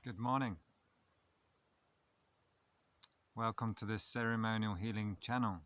Good morning. Welcome to this ceremonial healing channel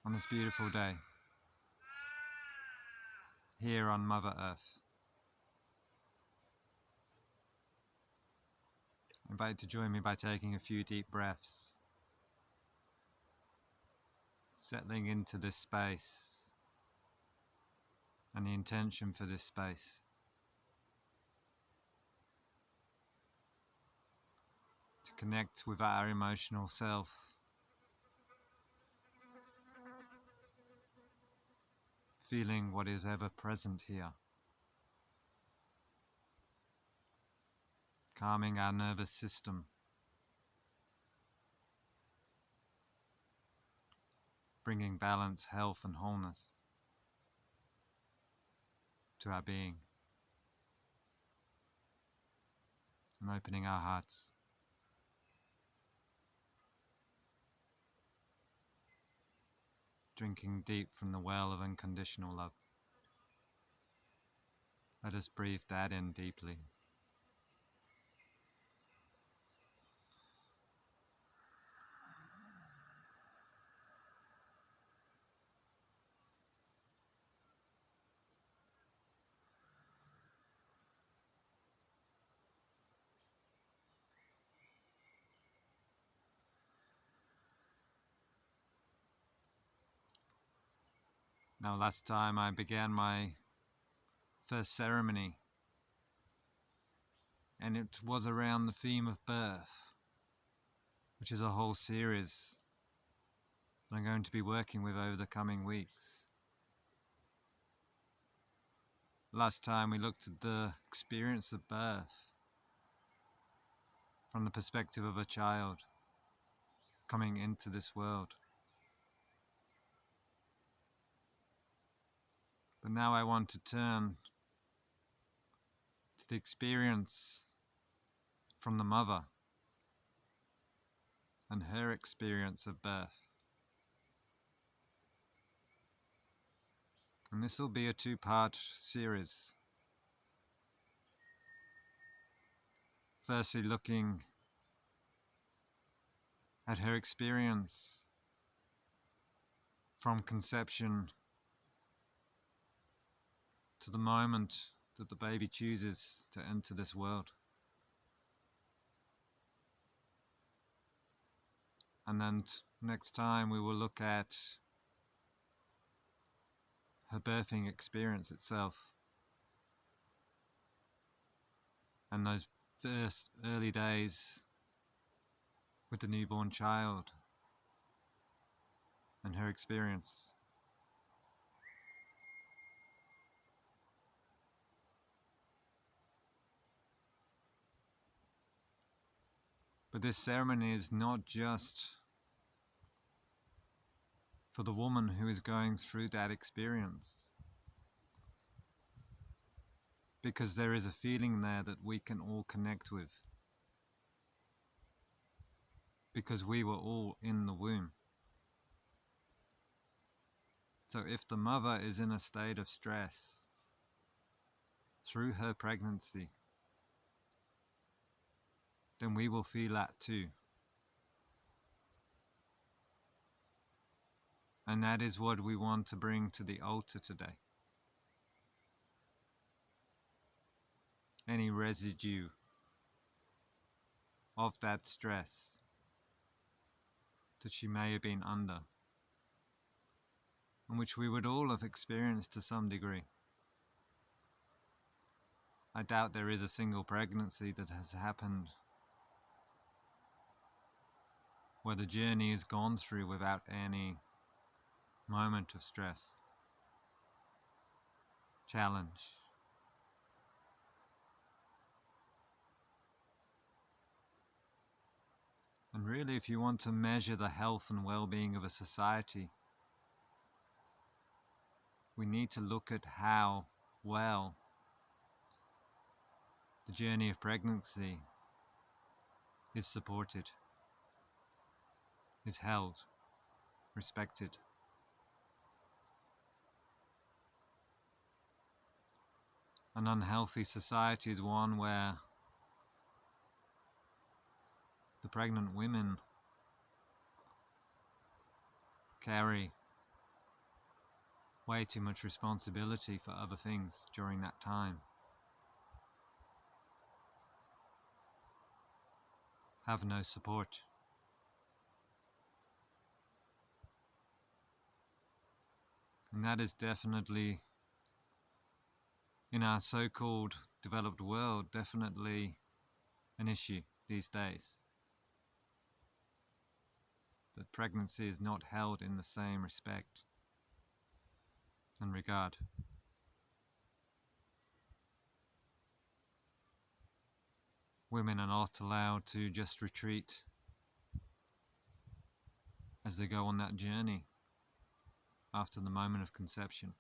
on this beautiful day here on Mother Earth. I invite you to join me by taking a few deep breaths, settling into this space and the intention for this space. To connect with our emotional self, feeling what is ever present here, calming our nervous system, bringing balance, health and wholeness to our being, and opening our hearts. Drinking deep from the well of unconditional love. Let us breathe that in deeply. Now, last time I began my first ceremony, and it was around the theme of birth, which is a whole series that I'm going to be working with over the coming weeks. Last time we looked at the experience of birth from the perspective of a child coming into this world. But now I want to turn to the experience from the mother and her experience of birth. And this will be a two-part series. Firstly, looking at her experience from conception to the moment that the baby chooses to enter this world. And then next time we will look at her birthing experience itself and those first early days with the newborn child and her experience. But this ceremony is not just for the woman who is going through that experience, because there is a feeling there that we can all connect with, because we were all in the womb. So if the mother is in a state of stress through her pregnancy, then we will feel that too. And that is what we want to bring to the altar today. Any residue of that stress that she may have been under, and which we would all have experienced to some degree. I doubt there is a single pregnancy that has happened where the journey is gone through without any moment of stress, challenge. And really, if you want to measure the health and well-being of a society, we need to look at how well the journey of pregnancy is supported, is held, respected. An unhealthy society is one where the pregnant women carry way too much responsibility for other things during that time. Have no support. And that is definitely, in our so-called developed world, definitely an issue these days. That pregnancy is not held in the same respect and regard. Women are not allowed to just retreat as they go on that journey after the moment of conception.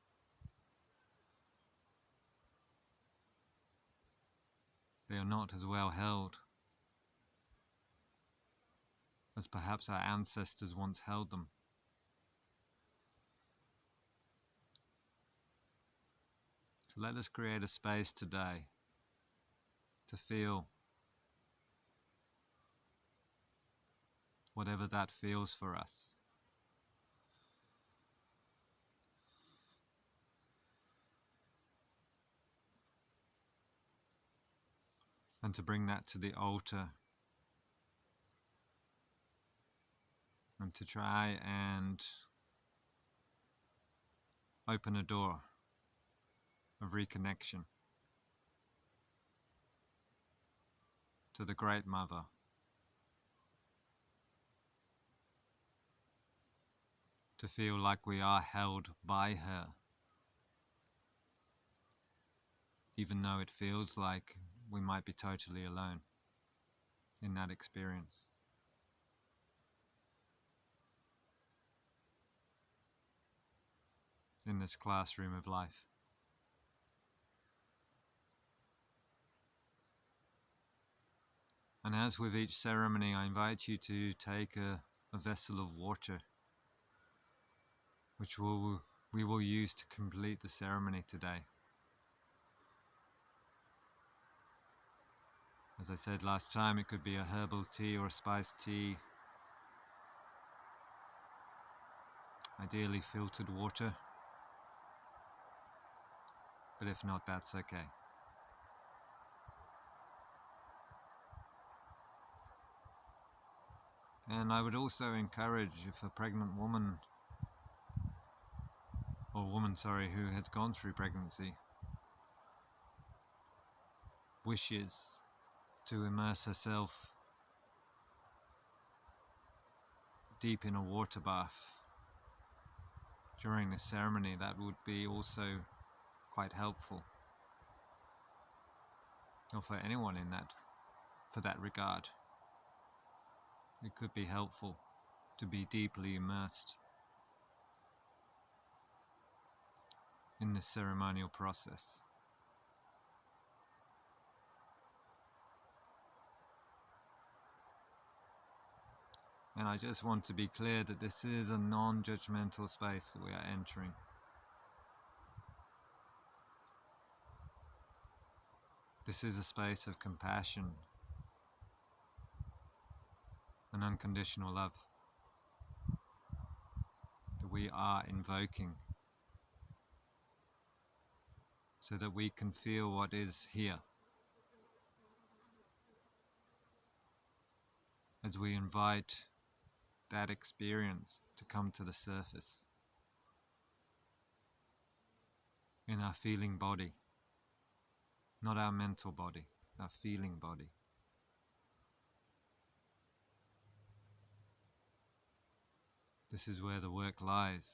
They are not as well held as perhaps our ancestors once held them. So let us create a space today to feel whatever that feels for us. And to bring that to the altar and to try and open a door of reconnection to the Great Mother, to feel like we are held by her, even though it feels like we might be totally alone in that experience. In this classroom of life. And as with each ceremony, I invite you to take a vessel of water, which we will use to complete the ceremony today. As I said last time, it could be a herbal tea or a spiced tea. Ideally filtered water. But if not, that's okay. And I would also encourage, if a pregnant woman, who has gone through pregnancy, wishes to immerse herself deep in a water bath during this ceremony, that would be also quite helpful. Or for anyone for that regard. It could be helpful to be deeply immersed in this ceremonial process. And I just want to be clear that this is a non-judgmental space that we are entering. This is a space of compassion and unconditional love that we are invoking so that we can feel what is here as we invite that experience to come to the surface in our feeling body, not our mental body, our feeling body. This is where the work lies,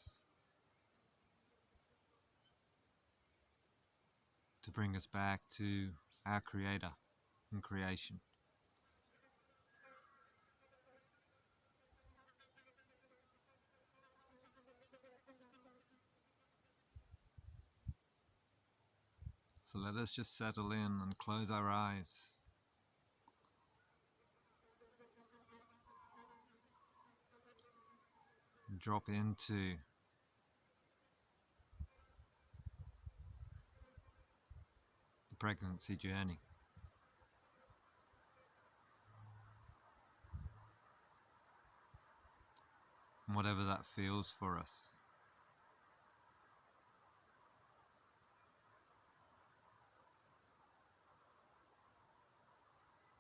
to bring us back to our Creator and creation. So let us just settle in and close our eyes. And drop into pregnancy journey. And whatever that feels for us.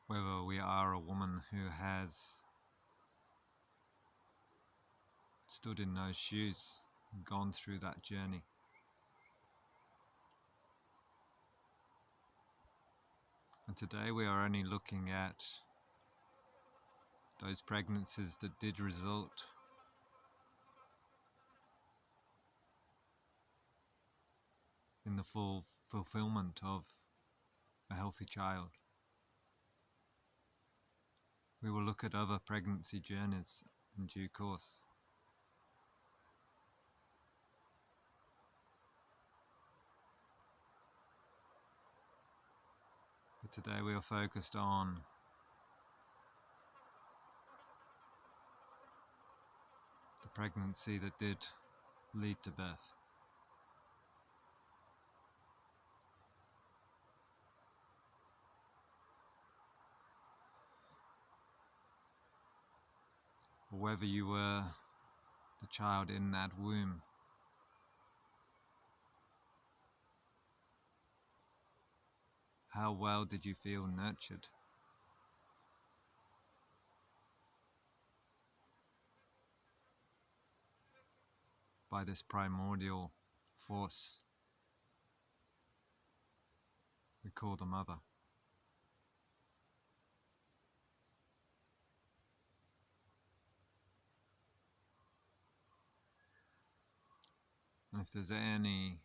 Whether we are a woman who has stood in those shoes and gone through that journey. And today we are only looking at those pregnancies that did result in the full fulfillment of a healthy child. We will look at other pregnancy journeys in due course. But today we are focused on the pregnancy that did lead to birth. Or whether you were the child in that womb. How well did you feel nurtured? By this primordial force we call the mother. And if there's any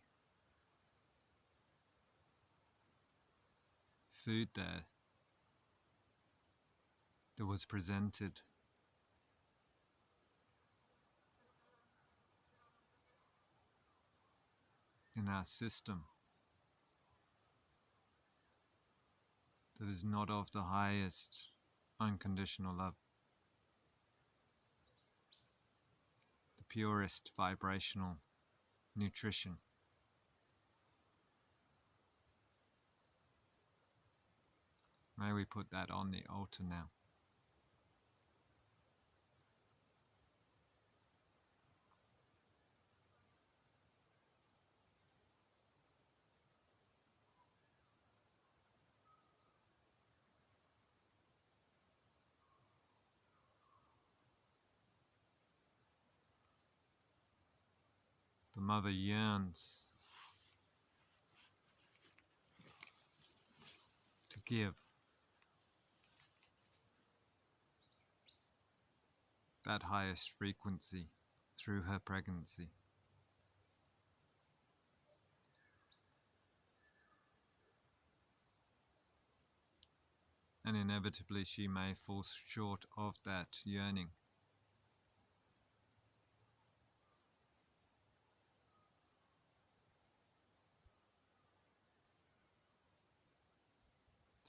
food there that was presented in our system that is not of the highest unconditional love, the purest vibrational nutrition, may we put that on the altar now. The mother yearns to give that highest frequency through her pregnancy. And inevitably she may fall short of that yearning.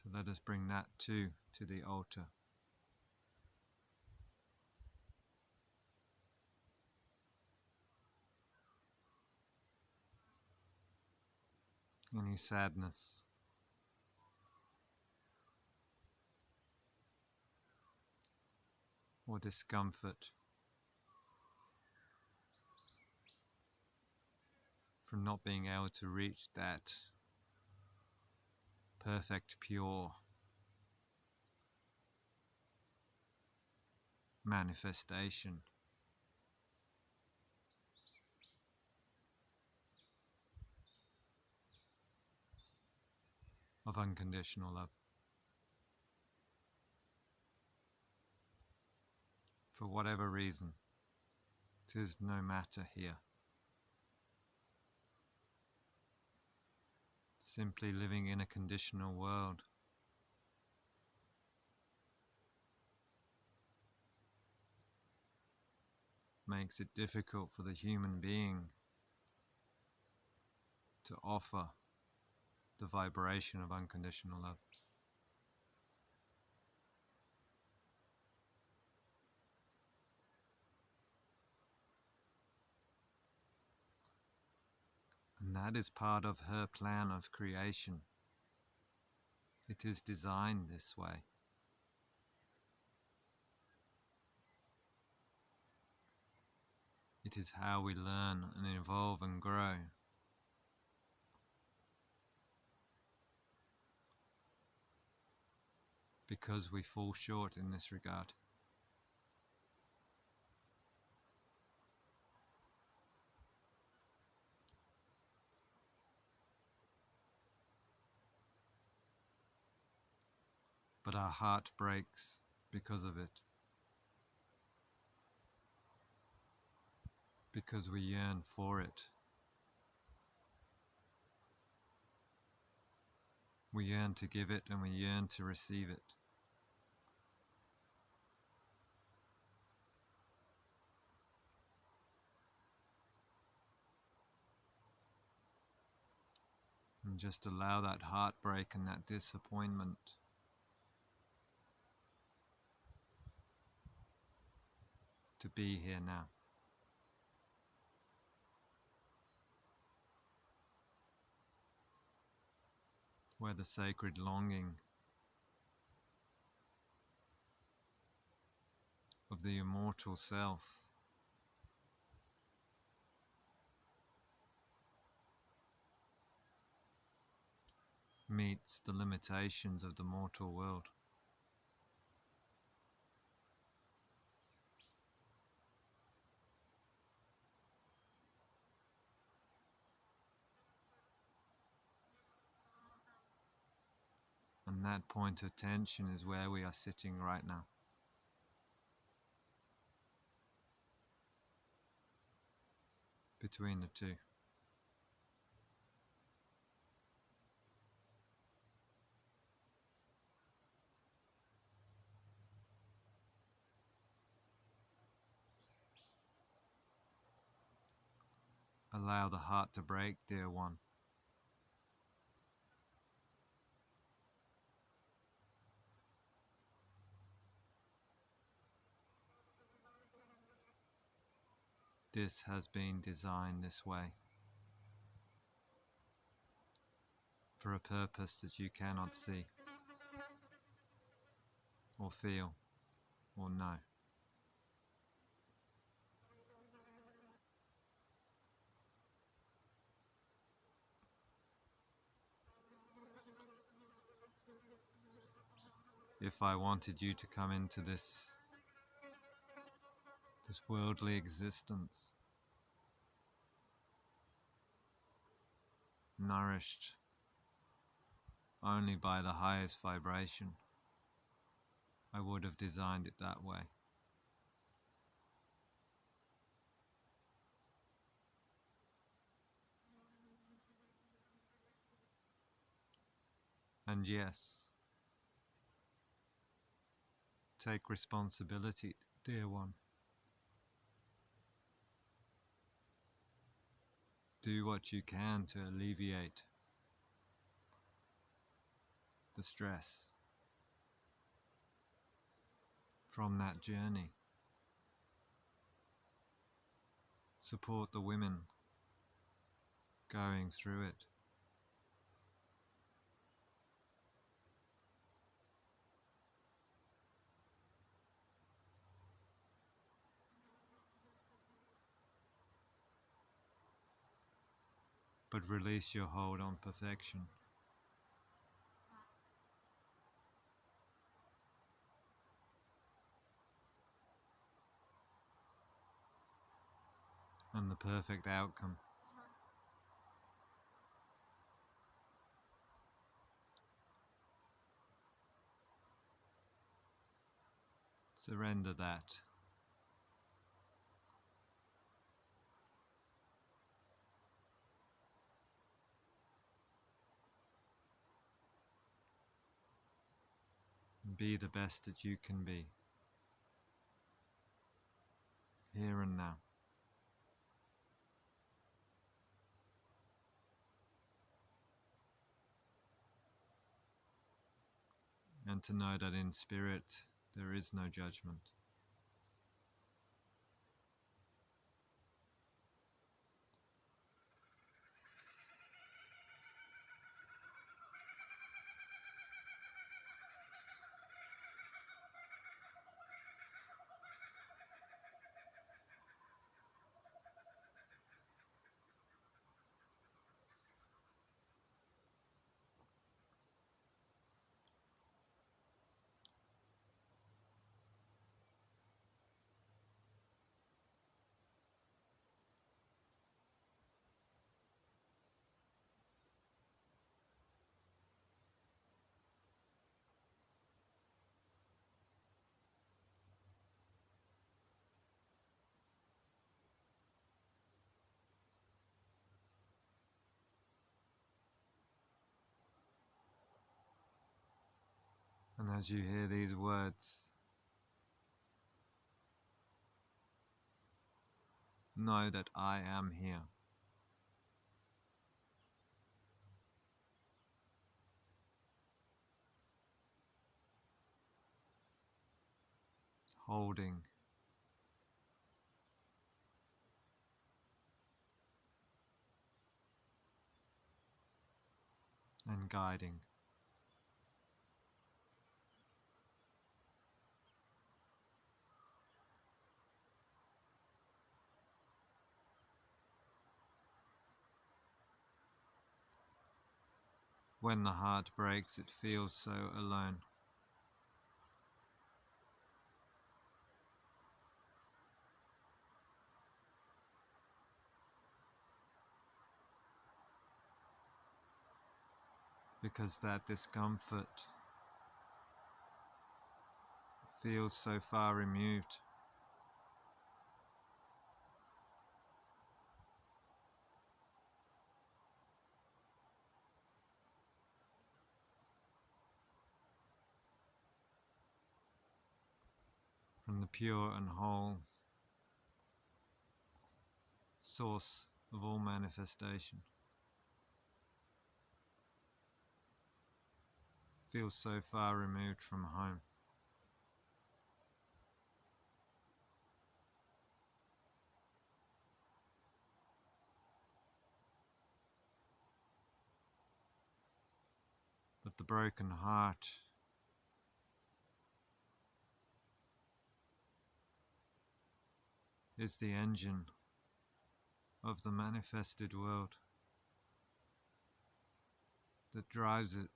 So let us bring that too to the altar. Any sadness, or discomfort from not being able to reach that perfect, pure manifestation of unconditional love. For whatever reason, 'tis no matter here. Simply living in a conditional world makes it difficult for the human being to offer the vibration of unconditional love. And that is part of her plan of creation, It is designed this way. It is how we learn and evolve and grow. Because we fall short in this regard. But our heart breaks because of it. Because we yearn for it. We yearn to give it and we yearn to receive it. And just allow that heartbreak and that disappointment to be here now. Where the sacred longing of the immortal self meets the limitations of the mortal world. And that point of tension is where we are sitting right now. Between the two. Allow the heart to break, dear one. This has been designed this way. For a purpose that you cannot see, or feel, or know. If I wanted you to come into this worldly existence, nourished only by the highest vibration, I would have designed it that way. And yes, take responsibility, dear one. Do what you can to alleviate the stress from that journey. Support the women going through it. But release your hold on perfection. And the perfect outcome. Surrender that. Be the best that you can be, here and now. And to know that in spirit there is no judgment. And as you hear these words, know that I am here. Holding and guiding. When the heart breaks, it feels so alone. Because that discomfort feels so far removed. From the pure and whole source of all manifestation. Feels so far removed from home. But the broken heart is the engine of the manifested world that drives it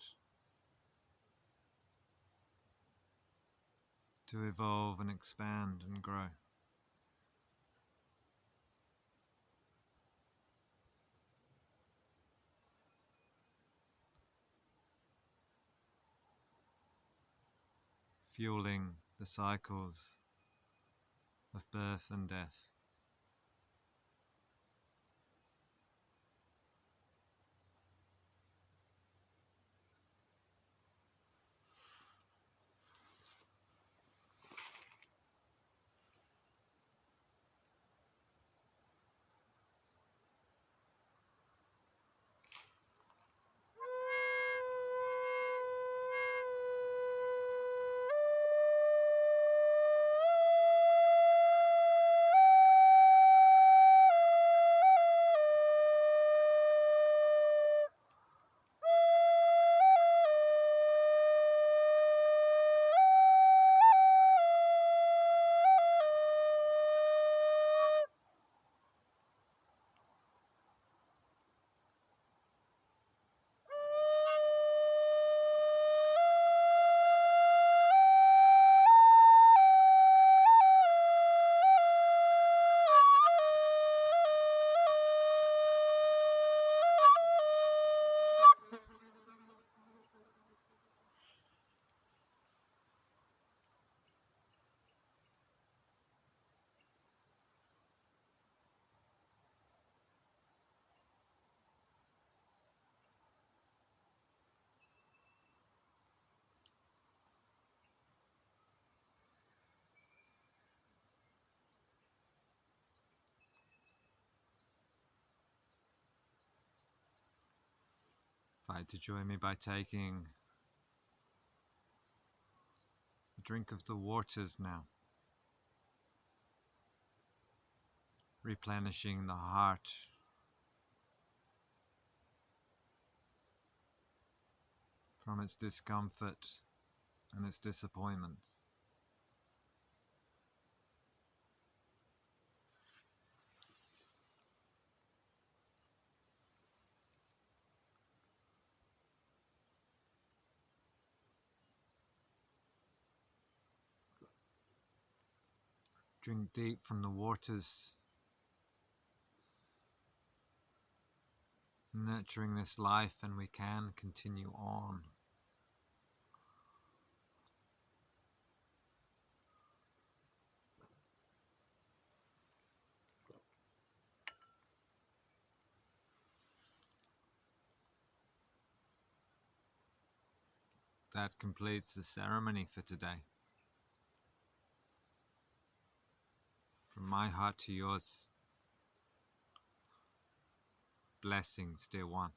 to evolve and expand and grow. Fueling the cycles of birth and death. Invite to join me by taking a drink of the waters now, replenishing the heart from its discomfort and its disappointments. Drink deep from the waters, nurturing this life, and we can continue on. that completes the ceremony for today. From my heart to yours, blessings, dear one.